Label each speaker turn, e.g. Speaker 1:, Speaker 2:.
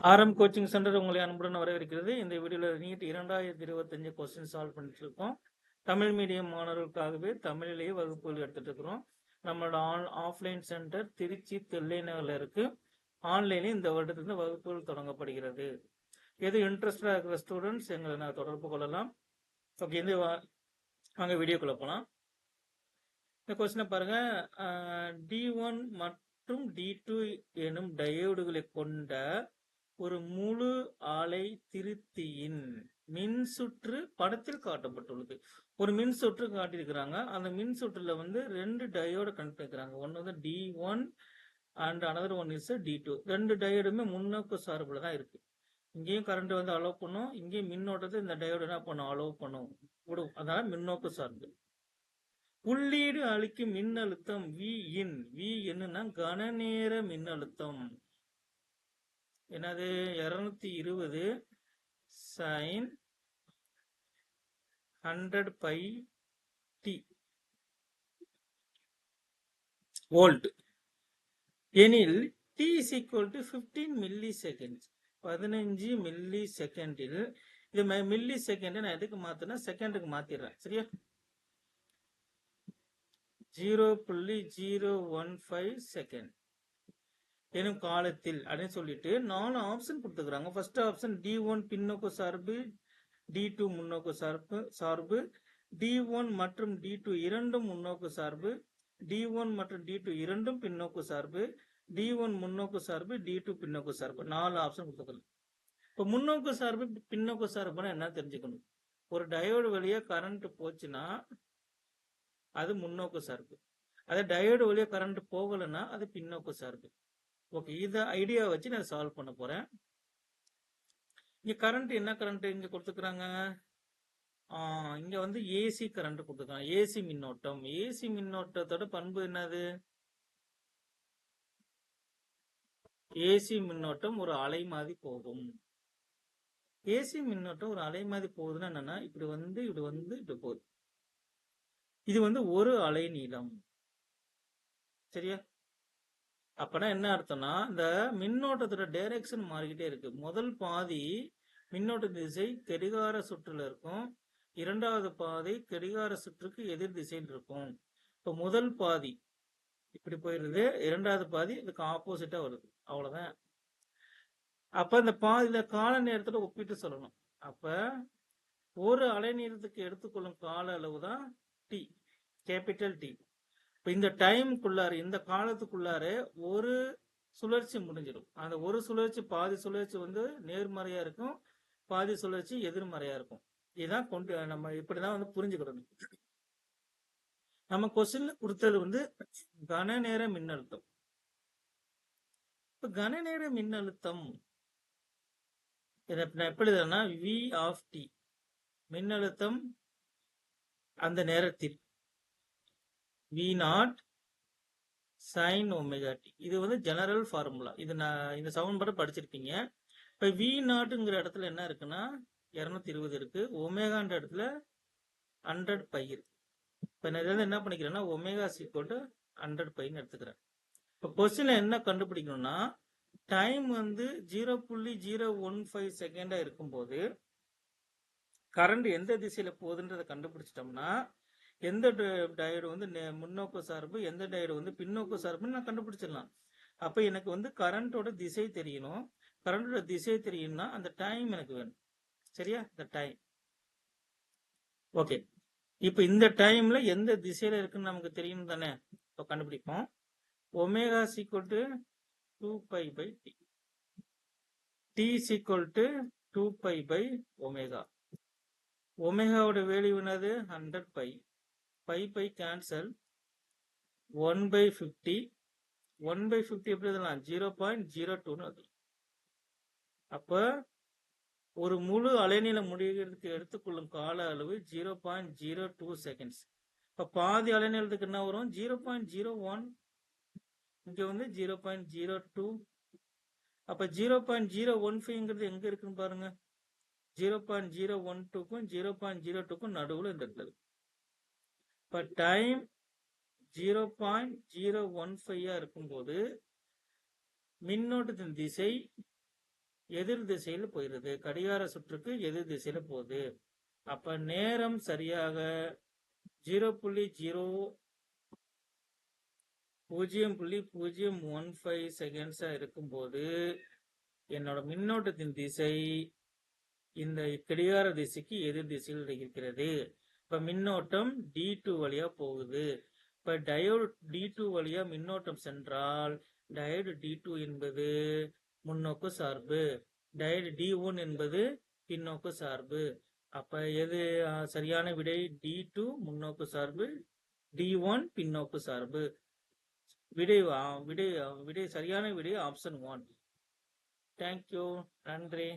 Speaker 1: RM coaching centre உங்களை அன்புடன் வரவேற்கிறது. இந்த வீடியோவில் நீட் 2025 கொஸ்டின் சால்வ் பண்ணிட்டு இருக்கோம். தமிழ் மீடியம் மாணவர்களுக்காகவே தமிழிலேயே வகுப்புகள் எடுத்துட்டு இருக்கிறோம். நம்மளோட ஆஃப்லைன் சென்டர் திருச்சி தெல்லைநகர்ல இருக்கு. ஆன்லைன்லேயும் இந்த வருடத்திலிருந்து வகுப்புகள் தொடங்கப்படுகிறது. எது இன்ட்ரெஸ்டா இருக்கிற ஸ்டூடெண்ட்ஸ் எங்களை தொடர்பு கொள்ளலாம். ஓகே, இந்த வாங்க வீடியோக்குள்ள போகலாம். இந்த கொஸ்டினை பாருங்க. D1 மற்றும் D2 எனும் டயோடுகளை கொண்ட ஒரு முழு ஆலை திருத்தியின் மின்சுற்று படத்தில் காட்டப்பட்டுள்ளது. ஒரு மின்சுற்று காட்டியிருக்கிறாங்க. அந்த மின்சுற்றுல வந்து 2 டயோடு கனெக்ட் பண்ணிக்கிறாங்க. ஒன்னு வந்து D1 and another one is D2. 2 டயோடுமே முன்னோக்கு சார்புல தான் இருக்கு. இங்கேயும் கரண்ட் வந்து அலோவ் பண்ணும், இங்கேயும் மின்னோட்டத்தை இந்த டயோடு என்ன பண்ணும், அலோவ் பண்ணும், விடும். அதனால மின்னோக்கு சார்பு. உள்ளீடு அளிக்கும் மின்னழுத்தம் Vin. V என்னன்னா கனநேர மின்னழுத்தம். என்னது 220 sin 100 pi t வோல்ட் எனில் t is equal to 15 milli second. 15 milli செகண்டில் இது மில்லி செகண்ட் நான் எதுக்கு மாத்தினா செகண்டுக்கு மாத்திடுறேன். சரியா? 0.015 செகண்ட் எனும் காலத்தில் அப்படின்னு சொல்லிட்டு 4 ஆப்ஷன் கொடுத்துக்கிறாங்க. ஃபர்ஸ்ட் ஆப்ஷன் D1 பின்னோக்கு சார்பு, D2 முன்னோக்கு சார்பு, D1 மற்றும் D2 இரண்டும் முன்னோக்கு சார்பு, D1 மற்றும் D2 இரண்டும் பின்னோக்கு சார்பு, D1 முன்னோக்கு சார்பு, D2 பின்னோக்கு சார்பு. 4 ஆப்ஷன் கொடுத்துக்கலாம். இப்போ முன்னோக்கு சார்பு பின்னோக்கு சார்புனா என்ன தெரிஞ்சுக்கணும். ஒரு டயோடு வழியா கரண்ட் போச்சுன்னா அது முன்னோக்கு சார்பு. அதே டயோடு வழியா கரண்ட் போகலைன்னா அது பின்னோக்கு சார்பு. ஓகே, இத ஐடியா வச்சு நான் சால்வ் பண்ண போறேன். இங்க கரண்ட் என்ன கரண்ட் இங்க கொடுத்துக்கிறாங்க. இங்க வந்து ஏசி கரண்ட் கொடுத்துருக்காங்க. ஏசி மின்னோட்டம். ஏசி மின்னோட்டத்தோட பண்பு என்னது? ஏசி மின்னோட்டம் ஒரு அலை மாதிரி போகும். ஏசி மின்னோட்டம் ஒரு அலை மாதிரி போகுதுன்னா என்னன்னா இப்படி வந்து இப்படி போகுது. இது வந்து ஒரு அலை நீளம். சரியா? அப்பனா என்ன அர்த்தம்னா இந்த மின்னோட்டத்தோட டைரக்ஷன் மாறிக்கிட்டே இருக்கு. முதல் பாதி மின்னோட்ட திசை கடிகார சுற்றுல இருக்கும், இரண்டாவது பாதை கடிகார சுற்றுக்கு எதிர் திசையில் இருக்கும். இப்போ முதல் பாதி இப்படி போயிருது, இரண்டாவது பாதி இதுக்கு ஆப்போசிட்டா வருது. அவ்வளவுதான். அப்ப இந்த பாதியில கால நேரத்துல ஒப்பிட்டு சொல்லணும். அப்ப ஒரு அலை நேரத்துக்கு எடுத்துக்கொள்ளும் கால அளவு தான் டி, கேபிட்டல் டி. இப்ப இந்த டைமுக்குள்ளார, இந்த காலத்துக்குள்ளார ஒரு சுழற்சி முடிஞ்சிடும். அந்த ஒரு சுழற்சி, பாதி சுழற்சி வந்து நேர்மறையா இருக்கும், பாதி சுழற்சி எதிர்மறையா இருக்கும். இதுதான் நம்ம இப்படிதான் வந்து புரிஞ்சுக்கணும். நம்ம கொஸ்டின்ல கொடுத்தது வந்து கன நேர மின்னழுத்தம். இப்ப கன நேர மின்னழுத்தம் எப்படி V ஆஃப் டி, மின்னழுத்தம் அந்த நேரத்தில் V0 sin ஒமேகா டி. இது வந்து ஜெனரல் ஃபார்முலா. இது நான் இந்த சமன்பாடு படிச்சிருப்பீங்க. இப்ப V0ங்கிற இடத்துல என்ன இருக்குன்னா 220 இருக்கு, ஒமேகான்ற இடத்துல 100 பை இருக்கு. இப்ப நான் இதில் என்ன பண்ணிக்கிறேன்னா ஒமேகா ஈக்குவல் டு 100 பைன்னு எடுத்துக்கிறேன். இப்போ கொஸ்டின்ல என்ன கண்டுபிடிக்கணும்னா டைம் வந்து 0.015 செகண்டா இருக்கும்போது கரண்ட் எந்த திசையில போகுதுன்றதை கண்டுபிடிச்சிட்டோம்னா எந்த டயோடு வந்து முன்னோக்கு சார்பு, எந்த டயோடு வந்து பின்னோக்கு சார்புன்னு நான் கண்டுபிடிச்சிடலாம். அப்ப எனக்கு வந்து கரண்டோட திசை தெரியணும். கரண்டோட திசை தெரியும்னா அந்த டைம் எனக்கு வேணும். சரியா? இந்த டைம். ஓகே, இப்ப இந்த டைம்ல எந்த திசையில இருக்குன்னு நமக்கு தெரியும் தானே. இப்போ கண்டுபிடிப்போம். Omega equal to 2 pi by T, T equal to 2 pi by omega. ஒமேகாவோட வேல்யூ என்னது? 100 பை. By by cancel, 1/50. 1/50 எப்படி எழுதலாம்? 0.02. அப்ப ஒரு முழு அலைநீளம் முடிகிறதுக்கு எடுத்துக்கொள்ளும் கால அளவு 0.02 செகண்ட்ஸ். இப்ப பாதி அலைநீளத்துக்கு என்ன வரும்? 0.01. இங்க வந்து 0.02. அப்ப 0.015ங்கிறது எங்க இருக்குன்னு பாருங்க. 0.012க்கும் 0.02க்கும் நடுவுல இந்த இடத்துல. இப்ப டைம் 0.015 இருக்கும்போது மின்னோட்டத்தின் திசை எதிர் திசையில் போயிருது. கடிகார சுற்றுக்கு எதிர் திசையில போகுது. அப்ப நேரம் சரியாக 0.015 செகண்ட்ஸா இருக்கும்போது என்னோட மின்னோட்டத்தின் திசை இந்த கடிகார திசைக்கு எதிர் திசையில் இருக்கிறது. இப்ப மின்னோட்டம் D2 வழியா போகுது. இப்ப டயோடு D2 வழியா மின்னோட்டம் சென்றால் டயோடு D2 என்பது முன்னோக்கு சார்பு, டயோடு D1 என்பது பின்னோக்கு சார்பு. அப்ப எது சரியான விடை? D2 முன்னோக்கு சார்பு, D1 பின்னோக்கு சார்பு. விடை விடை விடை சரியான விடை ஆப்ஷன் 1. தேங்க்யூ. நன்றி.